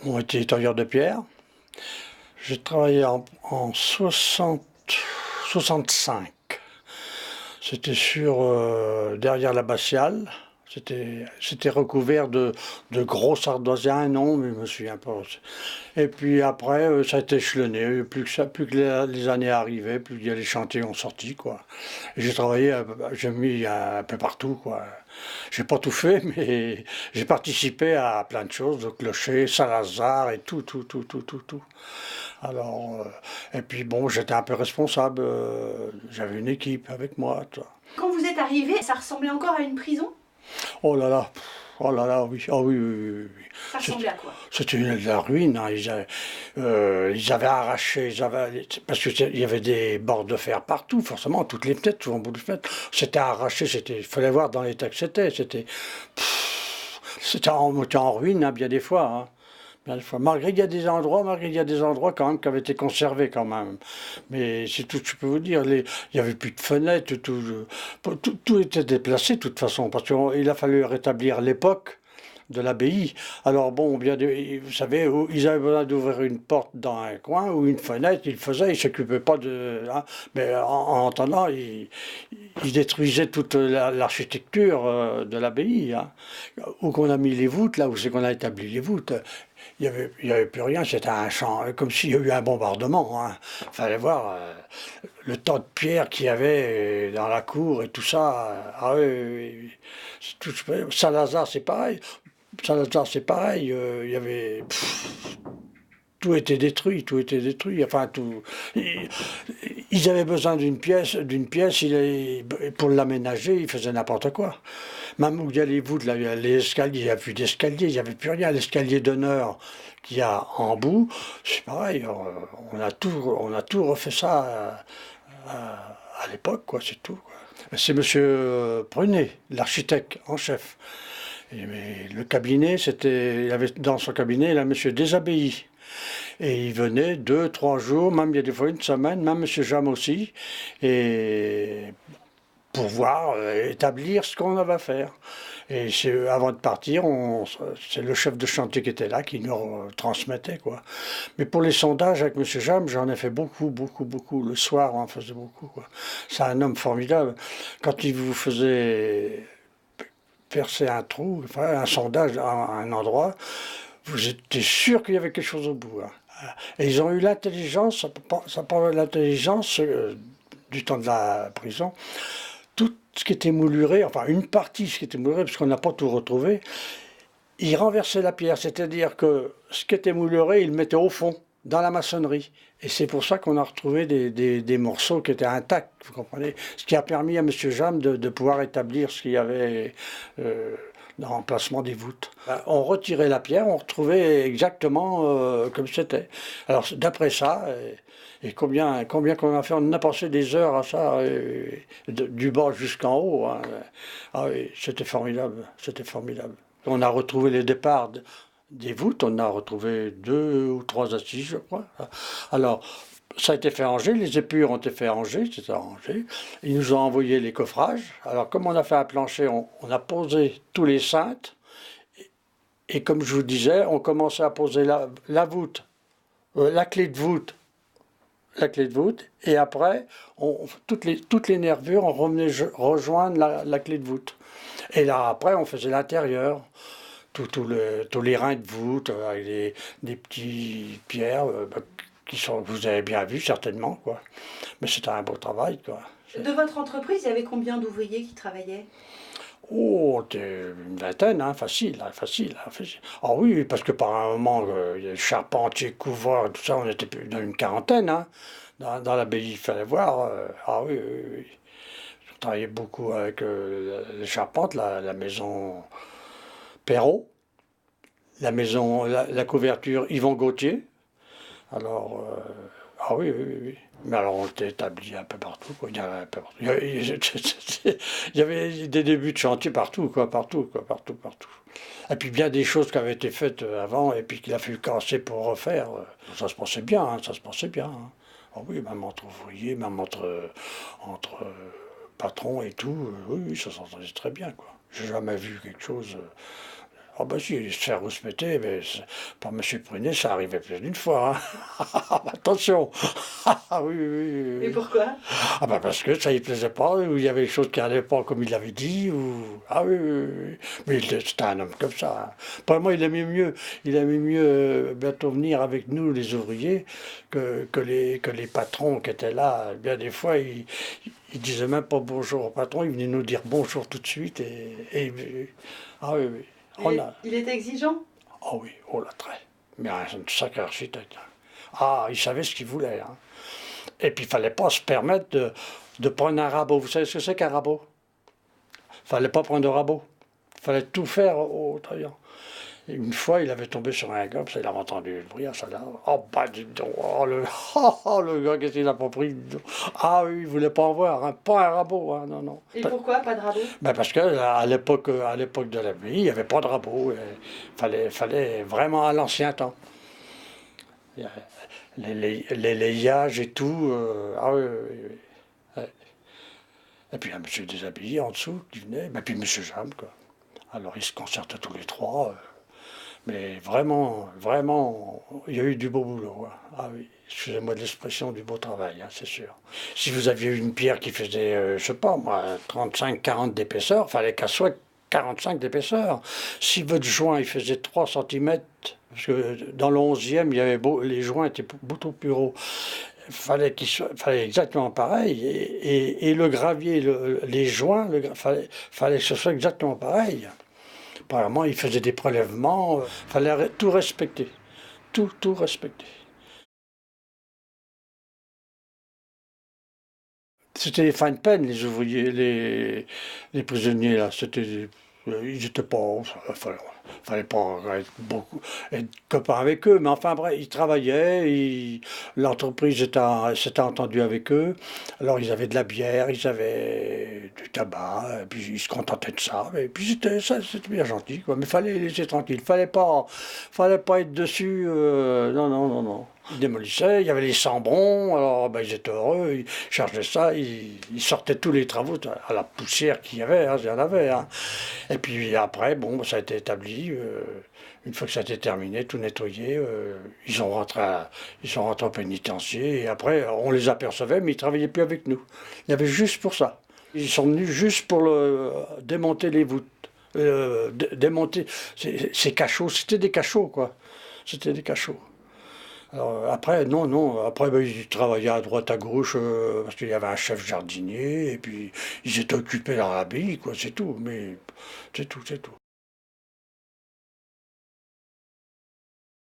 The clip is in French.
ont été tailleurs de pierre. J'ai travaillé en 65. C'était derrière l'abbatiale. C'était recouvert de gros ardoisiens, non, mais je me souviens pas. Et puis après, ça a été échelonné. Plus que les années arrivaient, plus les chantiers ont sorti, quoi. Et j'ai travaillé, j'ai mis un peu partout, quoi. J'ai pas tout fait, mais j'ai participé à plein de choses, au clocher, Saint-Lazare et tout, tout, tout, tout, tout, tout. Alors, et puis bon, j'étais un peu responsable. J'avais une équipe avec moi, toi. Quand vous êtes arrivé, ça ressemblait encore à une prison? Oh là là, oh là là, oui, oh oui, oui, oui, oui, oui. Ça ressemblait à quoi? C'était la ruine, hein. Ils avaient arraché, parce qu'il y avait des bords de fer partout, forcément, toutes les fenêtres, tout en bout de fenêtre. C'était arraché, il fallait voir dans l'état que c'était en ruine, hein, bien des fois, hein. Bien des fois. Malgré il y a des endroits quand même qui avaient été conservés quand même. Mais c'est tout ce que je peux vous dire. Il n'y avait plus de fenêtres, tout était déplacé de toute façon, parce qu'il a fallu rétablir l'époque de l'abbaye. Alors bon, vous savez, ils avaient besoin d'ouvrir une porte dans un coin ou une fenêtre, ils le faisaient, ils ne s'occupaient pas de... hein. Mais en attendant, ils détruisaient toute l'architecture de l'abbaye, hein. Où qu'on a mis les voûtes, là où c'est qu'on a établi les voûtes, il y avait plus rien, c'était un champ, comme s'il y a eu un bombardement, hein. Il fallait voir le tas de pierres qu'il y avait dans la cour et tout ça. Ah oui, oui, oui. Saint-Lazare, c'est pareil. Saint-Lazare, c'est pareil. Il y avait. Tout était détruit, tout était détruit. Enfin, tout. Ils avaient besoin d'une pièce, pour l'aménager, ils faisaient n'importe quoi. Même où il y a les voûtes, là, il y a les escaliers, il n'y a plus d'escalier, il n'y avait plus rien. L'escalier d'honneur qu'il y a en bout, c'est pareil, on a tout refait ça à l'époque, quoi, c'est tout, quoi. C'est monsieur Prunet, l'architecte en chef. Mais le cabinet, il avait dans son cabinet, là, monsieur Desabbayes. Et il venait 2, 3 jours, même il y a des fois une semaine, même monsieur Jam aussi, et pour voir, établir ce qu'on avait à faire. Et avant de partir, c'est le chef de chantier qui était là qui nous transmettait, quoi. Mais pour les sondages avec monsieur Jam, j'en ai fait beaucoup, beaucoup, beaucoup. Le soir, on en faisait beaucoup, quoi. C'est un homme formidable. Quand il vous faisait percer un trou, enfin un sondage à un endroit, vous étiez sûr qu'il y avait quelque chose au bout, hein. Et ils ont eu l'intelligence, ça parle de l'intelligence du temps de la prison, tout ce qui était mouluré, enfin une partie de ce qui était mouluré, parce qu'on n'a pas tout retrouvé, ils renversaient la pierre, c'est-à-dire que ce qui était mouluré, ils le mettaient au fond, dans la maçonnerie. Et c'est pour ça qu'on a retrouvé des morceaux qui étaient intacts, vous comprenez. Ce qui a permis à M. Jam de pouvoir établir ce qu'il y avait dans l'emplacement des voûtes. On retirait la pierre, on retrouvait exactement comme c'était. Alors d'après ça, et combien qu'on a fait, on a passé des heures à ça, du bas jusqu'en haut, hein. Ah oui, c'était formidable, c'était formidable. On a retrouvé les départs des voûtes, on a retrouvé 2 ou 3 assises, je crois. Alors, ça a été fait à Angers, les épures ont été fait à Angers, c'était à Angers. Ils nous ont envoyé les coffrages. Alors, comme on a fait un plancher, on a posé tous les cintres. Et comme je vous disais, on commençait à poser la voûte, la clé de voûte, et après, toutes les nervures, on revenait rejoindre la clé de voûte. Et là, après, on faisait l'intérieur, tous les reins de voûte, avec des petits pierres, vous avez bien vu certainement, quoi. Mais c'était un beau travail, quoi. De votre entreprise, il y avait combien d'ouvriers qui travaillaient? Oh, une vingtaine, hein, facile, hein, facile, hein, facile. Ah oui, parce que par un moment, il y a les charpentiers, couvreurs, tout ça, on était plus dans une quarantaine, hein. Dans l'abbaye, il fallait voir. Ah oui, oui, oui. Je travaillais beaucoup avec les charpentes, la maison Perrault, la couverture Yvon Gauthier. Alors, ah oui, oui, oui, oui. Mais alors on était établi un peu partout, quoi. Il y avait un peu partout. Il y avait des débuts de chantier partout, quoi, partout, quoi, partout, partout. Et puis bien des choses qui avaient été faites avant et puis qu'il a fallu casser pour refaire. Ça se passait bien, hein, ça se passait bien, hein. Ah oui, même entre ouvriers, même entre patrons et tout, oui, oui, ça s'entendait très bien, quoi. J'ai jamais vu quelque chose. Ah ben si, se faire rouspéter, mais par M. Prunet, ça arrivait plus d'une fois, hein. Attention. Ah oui, oui, oui, Et oui. pourquoi? Ah ben parce que ça ne plaisait pas, ou il y avait des choses qui n'allaient pas comme il l'avait dit, ou... Ah oui, oui, oui. Mais c'était un homme comme ça, hein. Vraiment, il aimait mieux bientôt venir avec nous, les ouvriers, que les patrons qui étaient là. Bien des fois, il disait même pas bonjour au patron, il venait nous dire bonjour tout de suite, ah oui, oui. Il était exigeant? Ah oui, oh là, très. Mais un sacré architecte, hein. Ah, il savait ce qu'il voulait, hein. Et puis, il fallait pas se permettre de prendre un rabot. Vous savez ce que c'est qu'un rabot? Il fallait pas prendre de rabot. Il fallait tout faire au taillant. Et une fois, il avait tombé sur un gars, ça, il avait entendu le bruit, ça là. Oh, bah, dis donc, le gars, qu'est-ce qu'il a pas pris? Dis donc. Ah oui, il voulait pas en voir, hein, pas un rabot, hein, non, non. Et pourquoi pas de rabot? Ben parce que à l'époque de la vie, il n'y avait pas de rabot. Il fallait vraiment à l'ancien temps. Il y a les layages et tout. Ah oui, oui, oui, oui. Ouais. Et puis un monsieur déshabillé en dessous qui venait, et puis monsieur Jam, quoi. Alors ils se concertaient tous les trois. Mais vraiment, vraiment, il y a eu du beau boulot, hein. Ah oui, excusez-moi de l'expression, du beau travail, hein, c'est sûr. Si vous aviez une pierre qui faisait, je sais pas moi, 35-40 d'épaisseur, il fallait qu'elle soit 45 d'épaisseur. Si votre joint il faisait 3 centimètres, parce que dans le 11e, il y avait les joints étaient beaucoup plus gros, fallait exactement pareil. Et le gravier, les joints, fallait que ce soit exactement pareil. Apparemment, il faisait des prélèvements, il fallait tout respecter. Tout respecter. C'était des fins de peine, les ouvriers, les prisonniers, là. Ils étaient pas... Fallait pas être copain avec eux, mais enfin bref, ils travaillaient, l'entreprise s'était entendue avec eux, alors ils avaient de la bière, ils avaient du tabac, et puis ils se contentaient de ça, et puis c'était bien gentil, quoi. Mais fallait les laisser tranquilles, fallait pas être dessus, non, non, non, non. Ils démolissaient, il y avait les sambrons, alors ben, ils étaient heureux, ils chargeaient ça, ils sortaient tous les travaux à la poussière qu'il y avait, hein, il y en avait, hein. Et puis après, bon, ça a été établi, une fois que ça a été terminé, tout nettoyé, ils sont rentrés au pénitencier, et après, on les apercevait, mais ils ne travaillaient plus avec nous. Il y avait juste pour ça. Ils sont venus juste pour démonter les voûtes, démonter ces cachots, c'était des cachots, quoi. C'était des cachots. Alors, après, non, non, après, ben, ils travaillaient à droite, à gauche, parce qu'il y avait un chef jardinier, et puis ils étaient occupés dans l'abbaye, quoi, c'est tout, mais c'est tout, c'est tout.